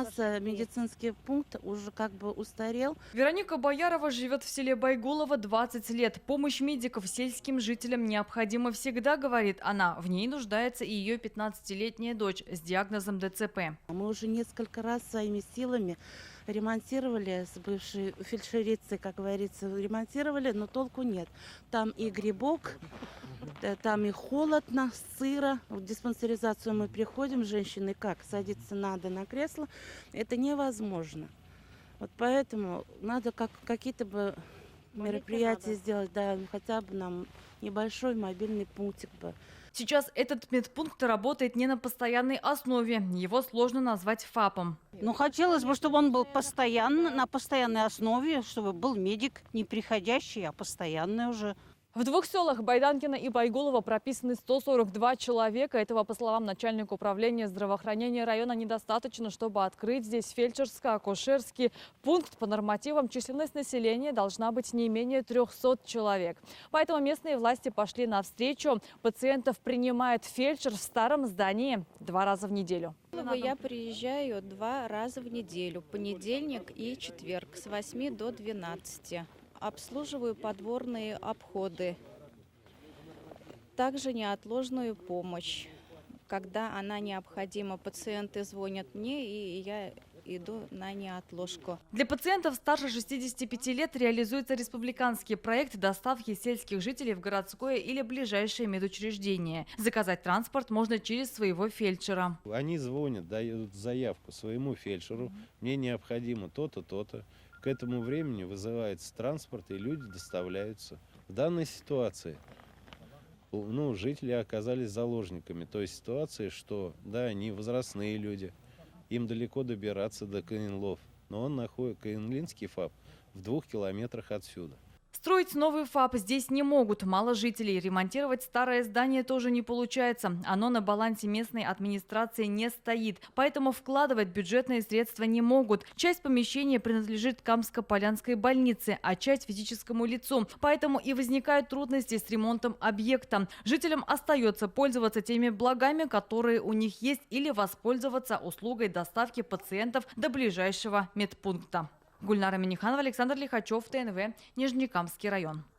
нас медицинский пункт уже как бы устарел. Вероника Боярова живет в селе Байгулово 20 лет. Помощь медиков сельским жителям необходима всегда, говорит она. В ней нуждается и ее 15-летняя дочь с диагнозом ДЦП. Мы уже несколько раз своими силами ремонтировали с бывшей фельдшерицей, как говорится, ремонтировали, но толку нет. Там и грибок, там и холодно, сыро. В диспансеризацию мы приходим, женщины как? Садиться надо на кресло. Это невозможно. Вот поэтому надо какие-то бы мероприятия сделать, да, хотя бы нам небольшой мобильный пунктик бы. Сейчас этот медпункт работает не на постоянной основе. Его сложно назвать ФАПом. Ну, хотелось бы, чтобы он был на постоянной основе, чтобы был медик не приходящий, а постоянный уже. В двух селах Байданкино и Байгулово прописаны 142 человека. Этого, по словам начальника управления здравоохранения района, недостаточно, чтобы открыть здесь фельдшерско-акушерский пункт. По нормативам численность населения должна быть не менее 300 человек. Поэтому местные власти пошли навстречу. Пациентов принимает фельдшер в старом здании 2 раза в неделю. Я приезжаю 2 раза в неделю, понедельник и четверг, с 8 до 12. Обслуживаю подворные обходы, также неотложную помощь. Когда она необходима, пациенты звонят мне, и я иду на неотложку. Для пациентов старше 65 лет реализуется республиканский проект доставки сельских жителей в городское или ближайшее медучреждение. Заказать транспорт можно через своего фельдшера. Они звонят, дают заявку своему фельдшеру. Мне необходимо то-то, то-то. К этому времени вызывается транспорт, и люди доставляются. В данной ситуации жители оказались заложниками той ситуации, что да, они возрастные люди, им далеко добираться до Каинлов, но он находится, Каинлинский ФАП, в 2 километрах отсюда. Строить новый ФАП здесь не могут, мало жителей. Ремонтировать старое здание тоже не получается. Оно на балансе местной администрации не стоит. Поэтому вкладывать бюджетные средства не могут. Часть помещения принадлежит Камско-Полянской больнице, а часть физическому лицу. Поэтому и возникают трудности с ремонтом объекта. Жителям остается пользоваться теми благами, которые у них есть, или воспользоваться услугой доставки пациентов до ближайшего медпункта. Гульнара Миниханова, Александр Лихачев, ТНВ, Нижнекамский район.